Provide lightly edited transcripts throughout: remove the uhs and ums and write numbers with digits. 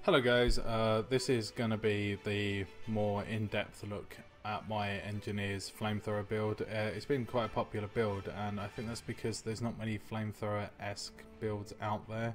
Hello guys, this is going to be the more in-depth look at my Engineer's Flamethrower build. It's been quite a popular build, and I think that's because there's not many Flamethrower-esque builds out there.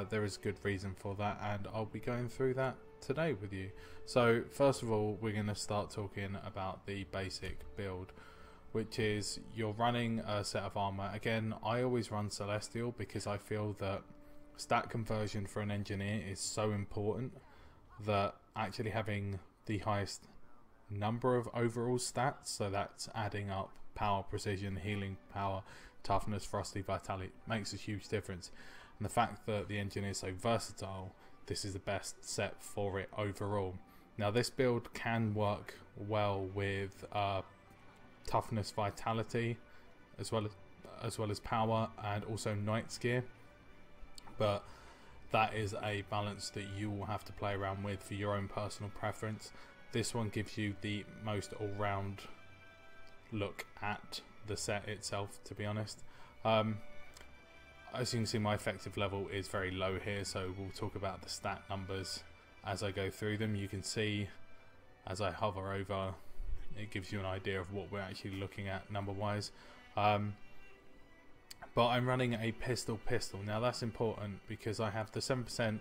There is good reason for that, and I'll be going through that today with you. So first of all, we're going to start talking about the basic build, which is you're running a set of armor. Again, I always run Celestial because I feel that stat conversion for an engineer is so important that actually having the highest number of overall stats, so that's adding up power, precision, healing power, toughness, frosty, vitality, makes a huge difference. And the fact that the engineer is so versatile, this is the best set for it overall. Now this build can work well with toughness, vitality, as well as power, and also knight's gear. But that is a balance that you will have to play around with for your own personal preference. This one gives you the most all-round look at the set itself, to be honest. As you can see, my effective level is very low here, so we'll talk about the stat numbers as I go through them. You can see as I hover over, it gives you an idea of what we're actually looking at number-wise. But I'm running a pistol. Now that's important because I have the 7%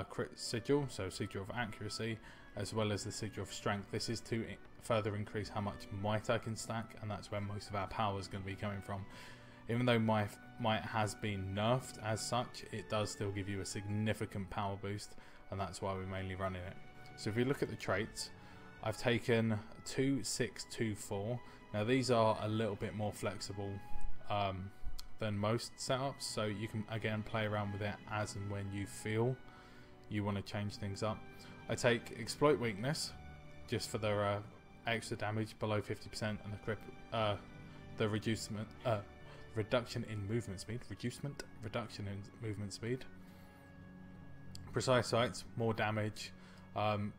crit sigil, so sigil of accuracy, as well as the sigil of strength. This is to further increase how much might I can stack, and that's where most of our power is going to be coming from. Even though my might has been nerfed as such, it does still give you a significant power boost, and that's why we're mainly running it. So if we look at the traits, I've taken 2, 6, 2, 4. Now these are a little bit more flexible than most setups, so you can again play around with it as and when you feel you want to change things up. I take exploit weakness just for the extra damage below 50% and the reduction in movement speed. Precise sights, more damage.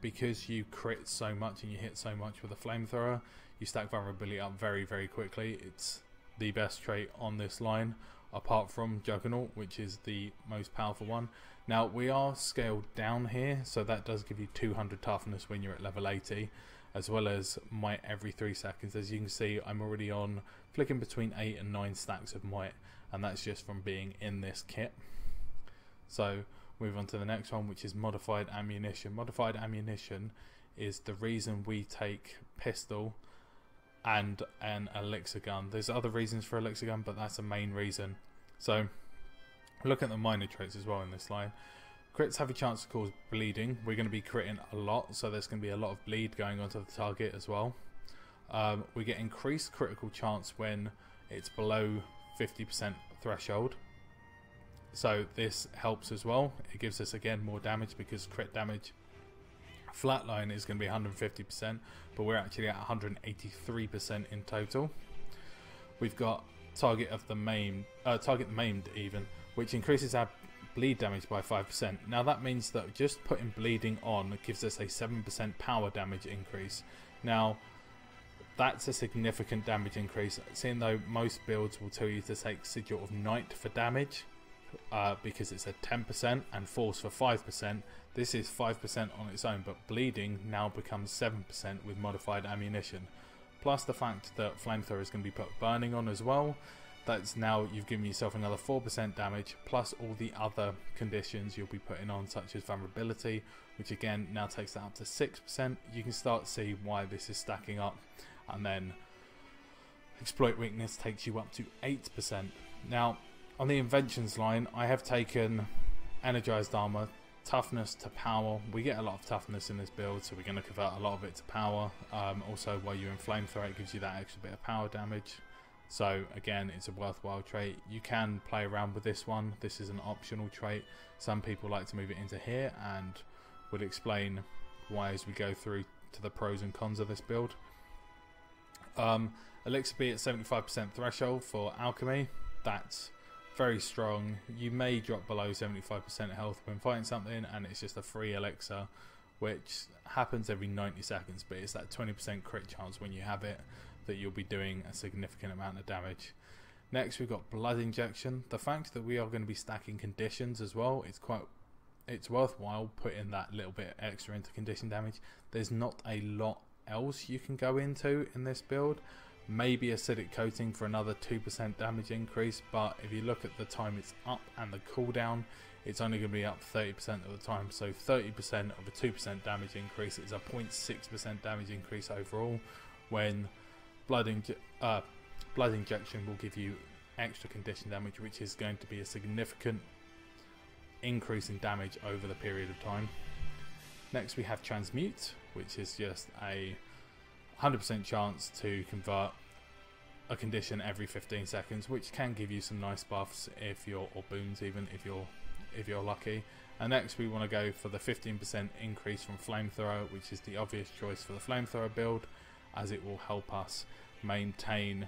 Because you crit so much and you hit so much with a flamethrower, you stack vulnerability up very quickly. It's the best trait on this line, apart from Juggernaut, which is the most powerful one. Now we are scaled down here, so that does give you 200 toughness when you're at level 80, as well as might every 3 seconds. As you can see, I'm already on flicking between 8 and 9 stacks of might, and that's just from being in this kit. So move on to the next one, which is modified ammunition. Modified ammunition is the reason we take pistol and an elixir gun. There's other reasons for elixir gun, but that's the main reason. So look at the minor traits as well in this line. Crits have a chance to cause bleeding. We're going to be critting a lot, so there's going to be a lot of bleed going onto the target as well. We get increased critical chance when it's below 50% threshold, so this helps as well. It gives us again more damage because crit damage flatline is going to be 150%, but we're actually at 183% in total. We've got target maimed even, which increases our bleed damage by 5%. Now that means that just putting bleeding on gives us a 7% power damage increase. Now that's a significant damage increase, seeing though most builds will tell you to take Sigil of Knight for damage, because it's at 10% and force for 5%. This is 5% on its own, but bleeding now becomes 7% with modified ammunition. Plus the fact that flamethrower is going to be put burning on as well. That's now you've given yourself another 4% damage, plus all the other conditions you'll be putting on, such as vulnerability, which again now takes that up to 6%. You can start to see why this is stacking up, and then exploit weakness takes you up to 8%. Now on the inventions line, I have taken energized armor, toughness to power. We get a lot of toughness in this build, so we're going to convert a lot of it to power. Also, while you're in flamethrower, it gives you that extra bit of power damage. So again, it's a worthwhile trait. You can play around with this one. This is an optional trait. Some people like to move it into here, and we'll explain why as we go through to the pros and cons of this build. Elixir B at 75% threshold for alchemy. That's very strong. You may drop below 75% health when fighting something, and it's just a free elixir, which happens every 90 seconds, but it's that 20% crit chance when you have it that you'll be doing a significant amount of damage. Next we've got blood injection. The fact that we are going to be stacking conditions as well, it's quite it's worthwhile putting that little bit extra into condition damage. There's not a lot else you can go into in this build. Maybe acidic coating for another 2% damage increase, but if you look at the time it's up and the cooldown, it's only going to be up 30% of the time. So 30% of a 2% damage increase is a 0.6% damage increase overall, when blood injection will give you extra condition damage, which is going to be a significant increase in damage over the period of time. Next we have transmute, which is just a 100% chance to convert a condition every 15 seconds, which can give you some nice buffs if you're, or boons even if you're lucky. And next we want to go for the 15% increase from flamethrower, which is the obvious choice for the flamethrower build, as it will help us maintain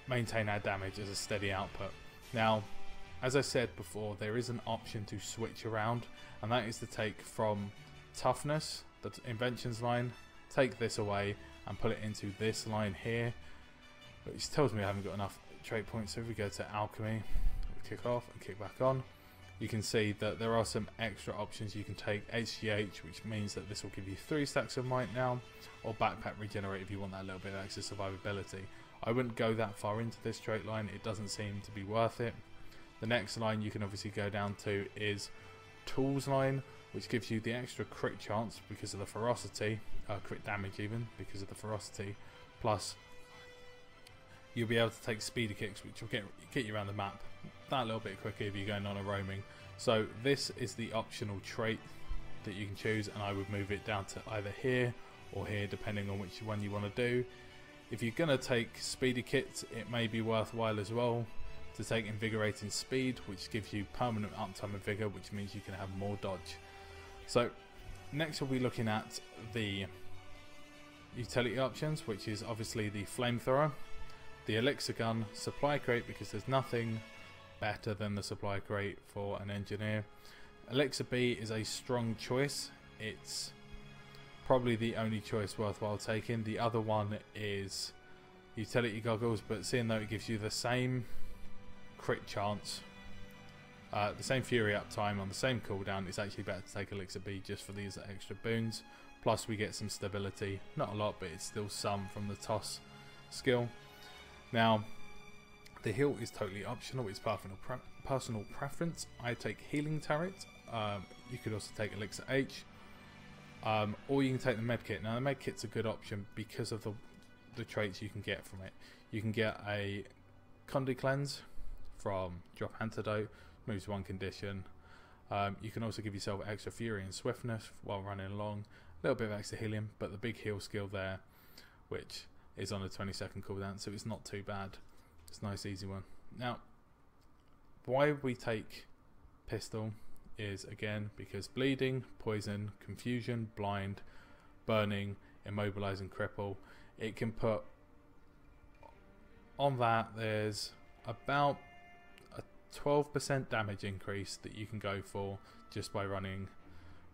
our damage as a steady output. Now, as I said before, there is an option to switch around, and that is to take from toughness, the inventions line, take this away and put it into this line here, which tells me I haven't got enough trait points. So if we go to alchemy, kick off and kick back on, you can see that there are some extra options. You can take HGH, which means that this will give you 3 stacks of might now, or backpack regenerate if you want that little bit of extra survivability. I wouldn't go that far into this trait line, it doesn't seem to be worth it. The next line you can obviously go down to is tools line, which gives you the extra crit chance because of the ferocity, crit damage even because of the ferocity, plus you'll be able to take speeder kicks, which will get you around the map that little bit quicker if you're going on a roaming. So this is the optional trait that you can choose, and I would move it down to either here or here depending on which one you want to do. If you're going to take speeder kits, it may be worthwhile as well to take invigorating speed, which gives you permanent uptime and vigor, which means you can have more dodge. So next we'll be looking at the utility options, which is obviously the flamethrower, the elixir gun, supply crate, because there's nothing better than the supply crate for an engineer. Elixir B is a strong choice. It's probably the only choice worthwhile taking. The other one is utility goggles, but seeing though it gives you the same crit chance, the same fury uptime on the same cooldown, it's actually better to take Elixir B just for these extra boons. Plus we get some stability, not a lot, but it's still some from the toss skill. Now the heal is totally optional, it's personal preference. I take healing turret. You could also take Elixir H, or you can take the medkit. Now the medkit's a good option because of the traits you can get from it. You can get a Condi cleanse from drop antidote, moves 1 condition. You can also give yourself extra fury and swiftness while running along, a little bit of extra healing, but the big heal skill there, which is on a 20-second cooldown, so it's not too bad. It's a nice easy one. Now why we take pistol is again because bleeding, poison, confusion, blind, burning, immobilize and cripple. It can put on that, there's about a 12% damage increase that you can go for just by running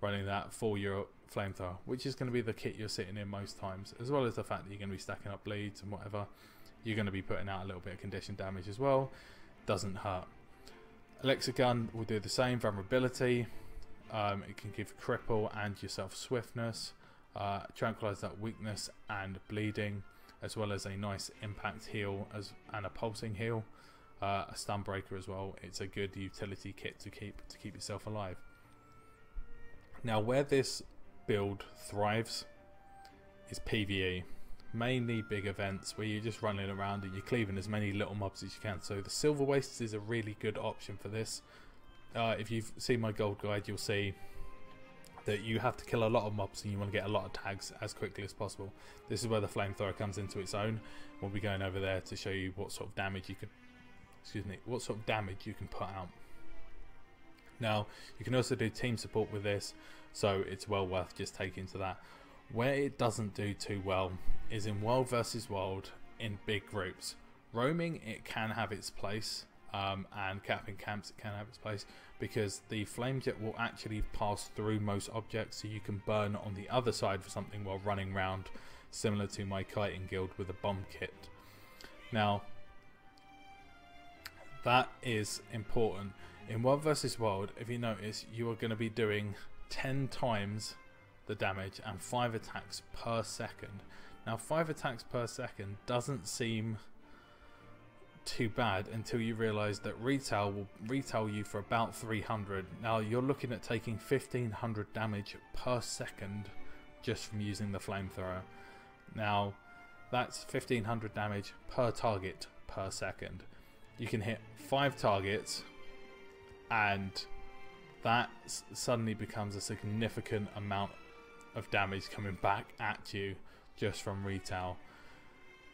that for your flamethrower, which is going to be the kit you're sitting in most times, as well as the fact that you're going to be stacking up bleeds and whatever. You're going to be putting out a little bit of condition damage as well. Doesn't hurt. Elixir gun will do the same. Vulnerability. It can give cripple and yourself swiftness, tranquilize that weakness and bleeding, as well as a nice impact heal and a pulsing heal, a stun breaker as well. It's a good utility kit to keep yourself alive. Now where this build thrives is PvE, mainly big events where you're just running around and you're cleaving as many little mobs as you can. So the silver wastes is a really good option for this. If you've seen my gold guide, you'll see that you have to kill a lot of mobs and you want to get a lot of tags as quickly as possible. This is where the flamethrower comes into its own. We'll be going over there to show you what sort of damage you can put out. Now you can also do team support with this, so it's well worth just taking to that. Where it doesn't do too well is in world versus world in big groups. Roaming, it can have its place, and capping camps, it can have its place, because the flame jet will actually pass through most objects, so you can burn on the other side for something while running around, similar to my kiting guild with a bomb kit. Now that is important. In World vs World, if you notice, you are going to be doing 10 times the damage and 5 attacks per second. Now 5 attacks per second doesn't seem too bad until you realise that retail will retail you for about 300. Now you're looking at taking 1500 damage per second just from using the flamethrower. Now that's 1500 damage per target per second. You can hit 5 targets and that suddenly becomes a significant amount of damage coming back at you just from retail.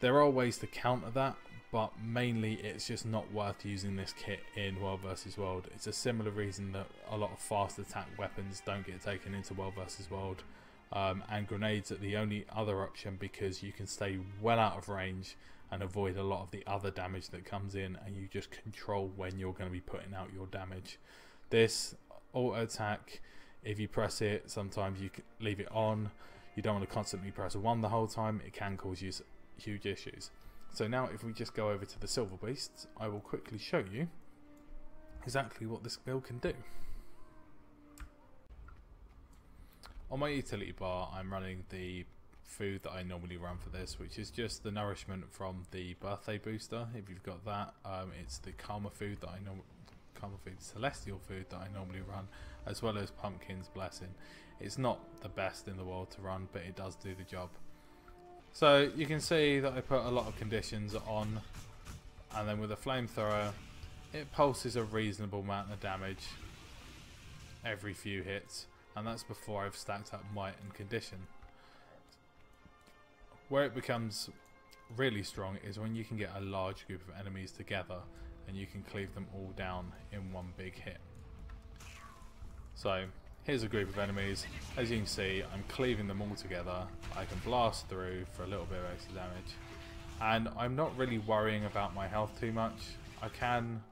There are ways to counter that, but mainly it's just not worth using this kit in World vs World. It's a similar reason that a lot of fast attack weapons don't get taken into World vs World, and grenades are the only other option because you can stay well out of range and avoid a lot of the other damage that comes in, and you just control when you're going to be putting out your damage. This auto attack, if you press it, sometimes you can leave it on. You don't want to constantly press 1 the whole time. It can cause you huge issues. So now if we just go over to the silver beasts, I will quickly show you exactly what this build can do. On my utility bar, I'm running the food that I normally run for this, which is just the nourishment from the birthday booster. If you've got that, it's the karma food that celestial food that I normally run, as well as pumpkin's blessing. It's not the best in the world to run, but it does do the job. So you can see that I put a lot of conditions on, and then with a flamethrower it pulses a reasonable amount of damage every few hits, and that's before I've stacked up might and condition. Where it becomes really strong is when you can get a large group of enemies together and you can cleave them all down in one big hit. So here's a group of enemies. As you can see, I'm cleaving them all together. I can blast through for a little bit of extra damage, and I'm not really worrying about my health too much. I can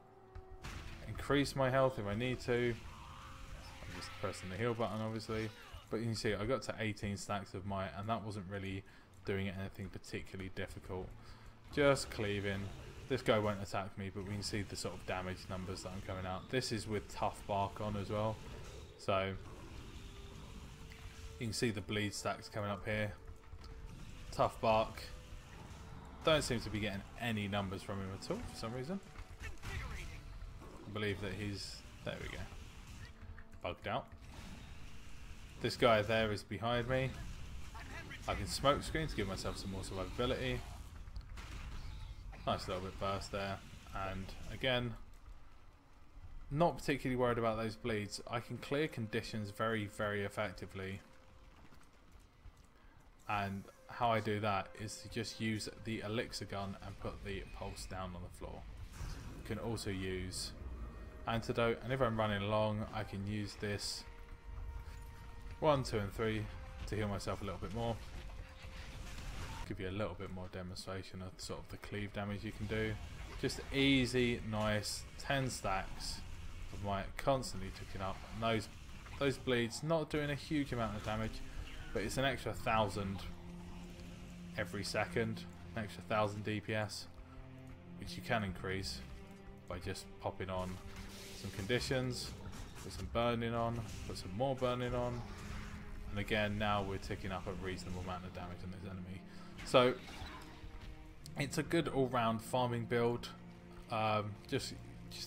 increase my health if I need to. I'm just pressing the heal button obviously, but you can see I got to 18 stacks of might, and that wasn't really doing anything particularly difficult. Just cleaving. This guy won't attack me, but we can see the sort of damage numbers that I'm coming out. This is with tough bark on as well, so you can see the bleed stacks coming up here. Tough bark. Don't seem to be getting any numbers from him at all for some reason. I believe that he's... there we go. Bugged out. This guy there is behind me. I can smoke screen to give myself some more survivability. Nice little bit burst there. And again, not particularly worried about those bleeds. I can clear conditions very, very effectively. And how I do that is to just use the elixir gun and put the pulse down on the floor. You can also use antidote, and if I'm running along I can use this 1, 2 and 3 to heal myself a little bit more. Give you a little bit more demonstration of sort of the cleave damage you can do. Just easy, nice 10 stacks of might constantly ticking up, and those bleeds not doing a huge amount of damage, but it's an extra 1000 every second, an extra 1000 DPS, which you can increase by just popping on some conditions, put some burning on, put some more burning on, and again now we're ticking up a reasonable amount of damage on this enemy. So it's a good all-round farming build. Just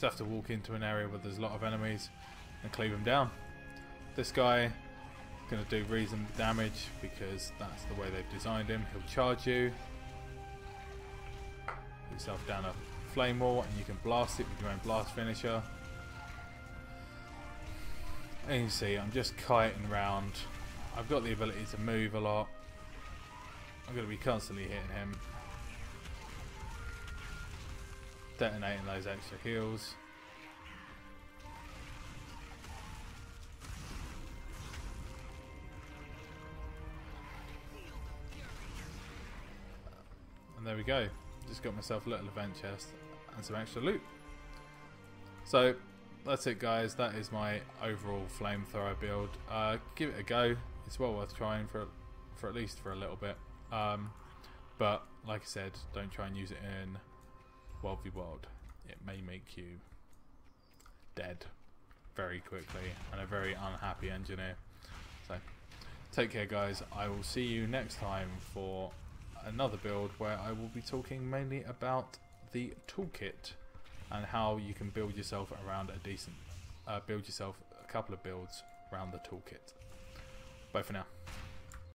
have to walk into an area where there's a lot of enemies and cleave them down. This guy is going to do reasonable damage because that's the way they've designed him. He'll charge you, put yourself down a flame wall, and you can blast it with your own blast finisher. And you can see I'm just kiting around. I've got the ability to move a lot. I'm going to be constantly hitting him, detonating those extra heals. And there we go. Just got myself a little event chest and some extra loot. So that's it guys, that is my overall flamethrower build. Give it a go, it's well worth trying for at least for a little bit. But like I said, don't try and use it in World v World. It may make you dead very quickly and a very unhappy engineer. So take care guys, I will see you next time for another build where I will be talking mainly about the toolkit and how you can build yourself around a decent build yourself a couple of builds around the toolkit. Bye for now.